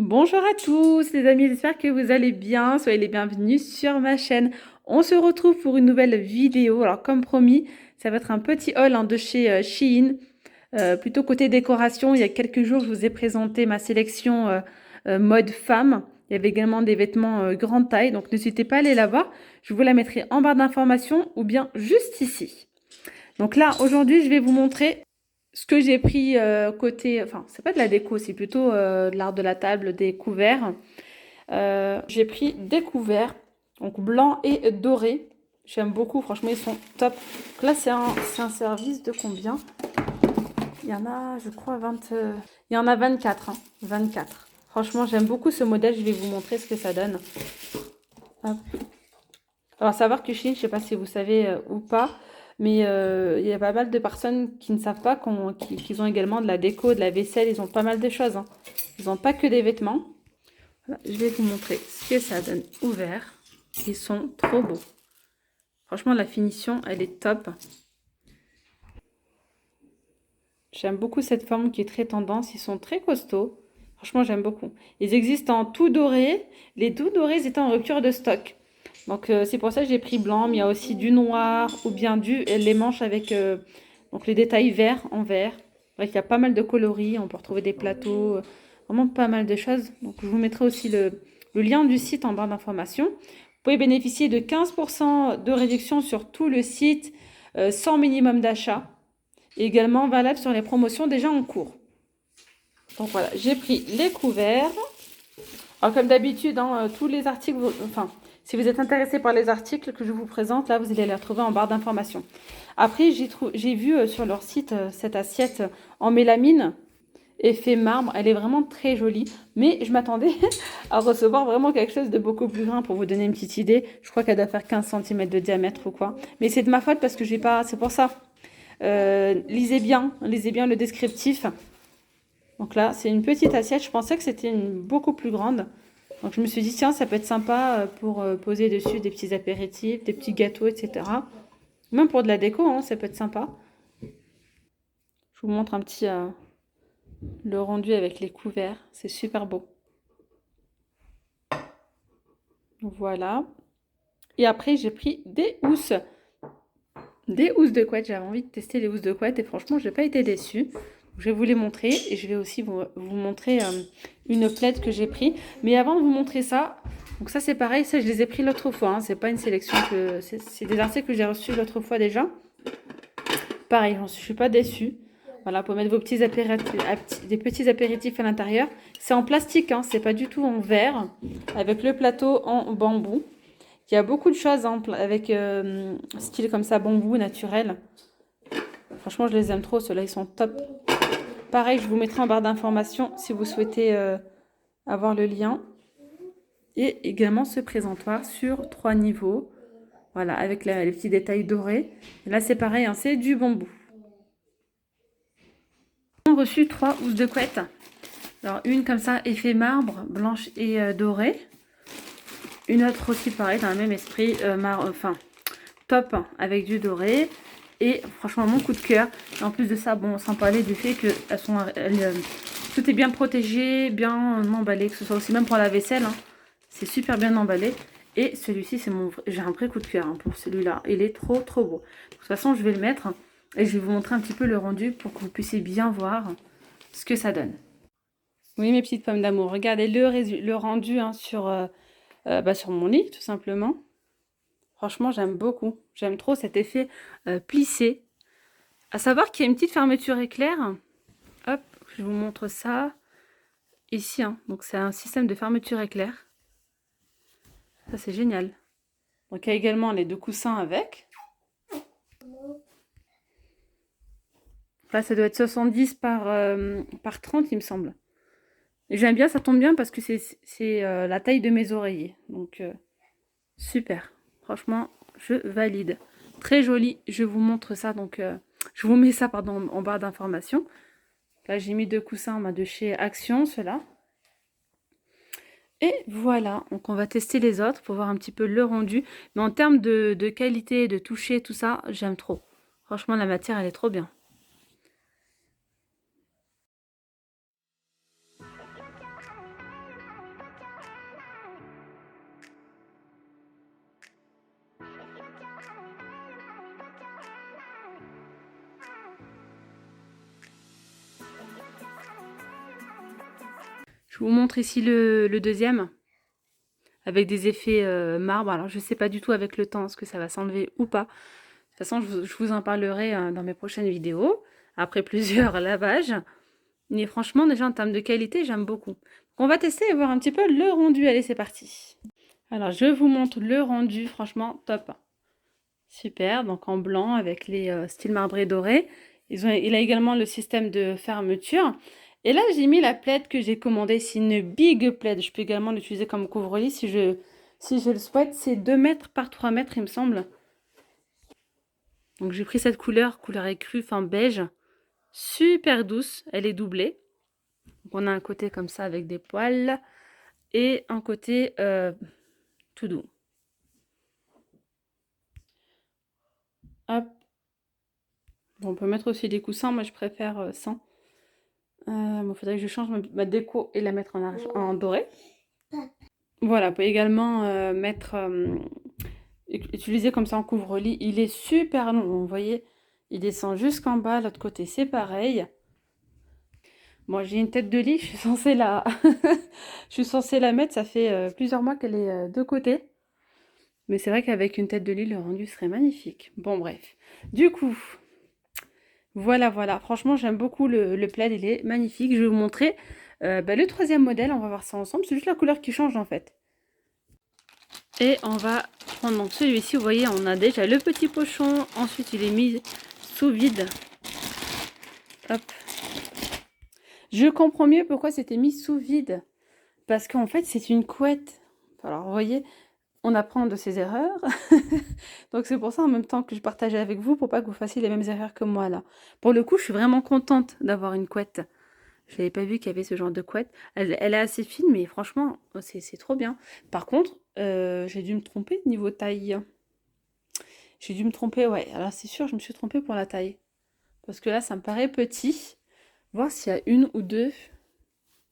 Bonjour à tous les amis, j'espère que vous allez bien, soyez les bienvenus sur ma chaîne. On se retrouve pour une nouvelle vidéo. Alors comme promis, ça va être un petit haul de chez Shein. Plutôt côté décoration, il y a quelques jours, je vous ai présenté ma sélection mode femme. Il y avait également des vêtements grande taille, donc n'hésitez pas à aller la voir. Je vous la mettrai en barre d'informations ou bien juste ici. Donc là, aujourd'hui, je vais vous montrer ce que j'ai pris côté... Enfin, c'est pas de la déco, c'est plutôt de l'art de la table, des couverts. J'ai pris des couverts, donc blancs et dorés. J'aime beaucoup, franchement, ils sont top. Donc là, c'est un service de combien? Il y en a, je crois, 20... Il y en a 24. 24. Franchement, j'aime beaucoup ce modèle. Je vais vous montrer ce que ça donne. Hop. Alors, savoir que Shein, je ne sais pas si vous savez ou pas, mais il y a pas mal de personnes qui ne savent pas qu'ils ont également de la déco, de la vaisselle. Ils ont pas mal de choses. Ils n'ont pas que des vêtements. Voilà, je vais vous montrer ce que ça donne ouvert. Ils sont trop beaux. Franchement, la finition, elle est top. J'aime beaucoup cette forme qui est très tendance. Ils sont très costauds. Franchement, j'aime beaucoup. Ils existent en tout doré. Les tout dorés étaient en rupture de stock. Donc, c'est pour ça que j'ai pris blanc. Mais il y a aussi du noir ou bien les manches avec donc les détails verts en vert. Bref, il y a pas mal de coloris. On peut retrouver des plateaux. Vraiment pas mal de choses. Donc, je vous mettrai aussi le lien du site en barre d'informations. Vous pouvez bénéficier de 15% de réduction sur tout le site sans minimum d'achat. Également valable sur les promotions déjà en cours. Donc voilà, j'ai pris les couverts. Alors comme d'habitude, tous les articles, enfin, si vous êtes intéressé par les articles que je vous présente, là, vous allez les retrouver en barre d'informations. Après, j'ai vu sur leur site cette assiette en mélamine, effet marbre. Elle est vraiment très jolie. Mais je m'attendais à recevoir vraiment quelque chose de beaucoup plus grand pour vous donner une petite idée. Je crois qu'elle doit faire 15 cm de diamètre ou quoi. Mais c'est de ma faute parce que j'ai pas... C'est pour ça. Lisez bien le descriptif. Donc là, c'est une petite assiette. Je pensais que c'était beaucoup plus grande. Donc je me suis dit, tiens, ça peut être sympa pour poser dessus des petits apéritifs, des petits gâteaux, etc. Même pour de la déco, ça peut être sympa. Je vous montre un petit le rendu avec les couverts. C'est super beau. Voilà. Et après, j'ai pris des housses. Des housses de couette. J'avais envie de tester les housses de couette et franchement, je n'ai pas été déçue. Je vais vous les montrer et je vais aussi vous montrer une plaide que j'ai pris. Mais avant de vous montrer ça, donc ça c'est pareil, ça je les ai pris l'autre fois. C'est pas une sélection que... C'est des articles que j'ai reçus l'autre fois déjà. Pareil, je ne suis pas déçue. Voilà, pour mettre vos petits des petits apéritifs à l'intérieur. C'est en plastique, c'est pas du tout en verre. Avec le plateau en bambou. Il y a beaucoup de choses avec style comme ça, bambou naturel. Franchement, je les aime trop. Ceux-là, ils sont top. Pareil, je vous mettrai en barre d'informations si vous souhaitez avoir le lien. Et également ce présentoir sur 3 niveaux. Voilà, avec les petits détails dorés. Et là, c'est pareil, c'est du bambou. On a reçu 3 housses de couette. Alors, une comme ça, effet marbre, blanche et dorée. Une autre aussi, pareil, dans le même esprit, top, avec du doré. Et franchement, mon coup de cœur. Et en plus de ça, bon, sans parler du fait que tout est bien protégé, bien emballé, que ce soit aussi même pour la vaisselle. C'est super bien emballé. Et celui-ci, j'ai un vrai coup de cœur pour celui-là. Il est trop, trop beau. De toute façon, je vais le mettre et je vais vous montrer un petit peu le rendu pour que vous puissiez bien voir ce que ça donne. Oui, mes petites pommes d'amour, regardez le rendu sur mon lit, tout simplement. Franchement, j'aime beaucoup. J'aime trop cet effet plissé. À savoir qu'il y a une petite fermeture éclair. Hop, je vous montre ça. Ici, donc c'est un système de fermeture éclair. Ça, c'est génial. Donc, il y a également les 2 coussins avec. Là, ça doit être 70 par 30, il me semble. Et j'aime bien, ça tombe bien parce que c'est la taille de mes oreillers. Donc, super. Franchement, je valide. Très joli. Je vous montre ça. Donc, je vous mets ça en barre d'informations. Là, j'ai mis 2 coussins de chez Action, ceux-là. Et voilà. Donc, on va tester les autres pour voir un petit peu le rendu. Mais en termes de qualité, de toucher, tout ça, j'aime trop. Franchement, la matière, elle est trop bien. Je vous montre ici le deuxième, avec des effets marbre. Alors, je sais pas du tout avec le temps, est-ce que ça va s'enlever ou pas. De toute façon, je vous en parlerai dans mes prochaines vidéos, après plusieurs lavages. Mais franchement, déjà en termes de qualité, j'aime beaucoup. On va tester et voir un petit peu le rendu. Allez, c'est parti. Alors, je vous montre le rendu, franchement, top. Super, donc en blanc avec les styles marbrés dorés. Il a également le système de fermeture. Et là, j'ai mis la plaide que j'ai commandée. C'est une big plaide. Je peux également l'utiliser comme couvre-lit si je le souhaite. C'est 2 mètres par 3 mètres, il me semble. Donc, j'ai pris cette couleur écrue, fin beige. Super douce. Elle est doublée. Donc, on a un côté comme ça avec des poils. Et un côté tout doux. Hop. Bon, on peut mettre aussi des coussins. Moi, je préfère sans. Il faudrait que je change ma déco et la mettre en doré. Voilà, on peut également utiliser comme ça en couvre-lit. Il est super long, vous voyez, il descend jusqu'en bas. L'autre côté, c'est pareil. Moi, j'ai une tête de lit, je suis censée la, je suis censée la mettre. Ça fait plusieurs mois qu'elle est de côté. Mais c'est vrai qu'avec une tête de lit, le rendu serait magnifique. Bon, bref. Du coup, voilà. Franchement, j'aime beaucoup le plaid, il est magnifique. Je vais vous montrer le troisième modèle. On va voir ça ensemble. C'est juste la couleur qui change en fait. Et on va prendre donc celui-ci. Vous voyez, on a déjà le petit pochon. Ensuite, il est mis sous vide. Hop. Je comprends mieux pourquoi c'était mis sous vide. Parce qu'en fait, c'est une couette. Alors, vous voyez, on apprend de ses erreurs. Donc, c'est pour ça en même temps que je partageais avec vous pour pas que vous fassiez les mêmes erreurs que moi là. Pour le coup, je suis vraiment contente d'avoir une couette. Je n'avais pas vu qu'il y avait ce genre de couette. Elle est assez fine, mais franchement, c'est trop bien. Par contre, j'ai dû me tromper niveau taille. J'ai dû me tromper, ouais. Alors c'est sûr, je me suis trompée pour la taille. Parce que là, ça me paraît petit. Voir s'il y a une ou deux.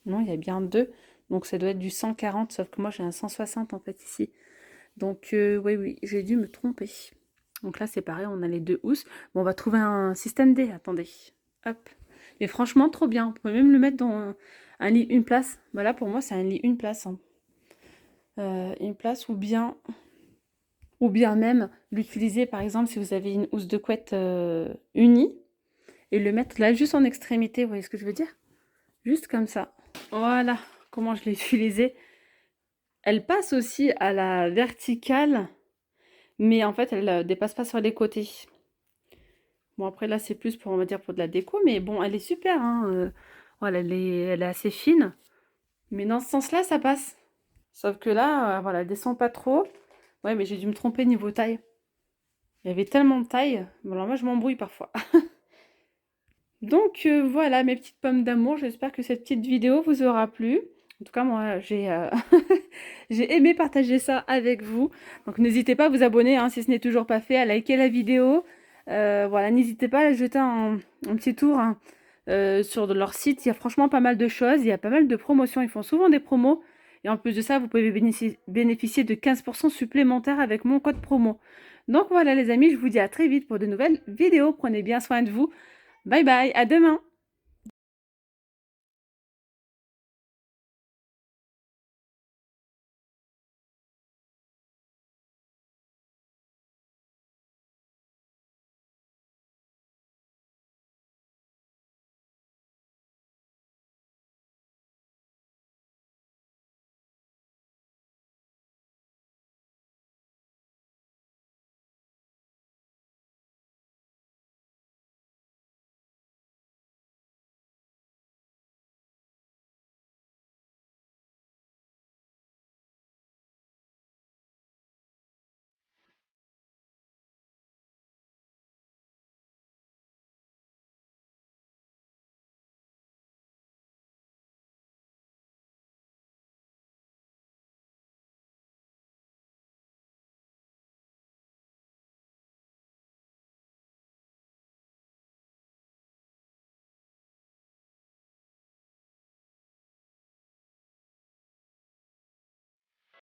Non, il y a bien deux. Donc ça doit être du 140, sauf que moi j'ai un 160 en fait ici. Donc oui, j'ai dû me tromper. Donc là, c'est pareil, on a les deux housses. Bon, on va trouver un système D, attendez. Hop. Mais franchement, trop bien. On peut même le mettre dans un lit une place. Voilà, pour moi, c'est un lit une place. Hein. Une place ou bien même l'utiliser, par exemple, si vous avez une housse de couette unie et le mettre là juste en extrémité. Vous voyez ce que je veux dire? Juste comme ça. Voilà comment je l'ai utilisée. Elle passe aussi à la verticale, mais en fait, elle ne dépasse pas sur les côtés. Bon, après, là, c'est plus pour, on va dire, pour de la déco, mais bon, elle est super, hein. Voilà, elle est assez fine. Mais dans ce sens-là, ça passe. Sauf que là, voilà, elle descend pas trop. Ouais, mais j'ai dû me tromper niveau taille. Il y avait tellement de taille. Bon, alors moi, je m'embrouille parfois. Donc, voilà, mes petites pommes d'amour. J'espère que cette petite vidéo vous aura plu. En tout cas, moi, j'ai j'ai aimé partager ça avec vous. Donc, n'hésitez pas à vous abonner, hein, si ce n'est toujours pas fait, à liker la vidéo. Voilà, n'hésitez pas à jeter un petit tour hein, sur leur site. Il y a franchement pas mal de choses. Il y a pas mal de promotions. Ils font souvent des promos. Et en plus de ça, vous pouvez bénéficier de 15% supplémentaires avec mon code promo. Donc voilà les amis, je vous dis à très vite pour de nouvelles vidéos. Prenez bien soin de vous. Bye bye, à demain!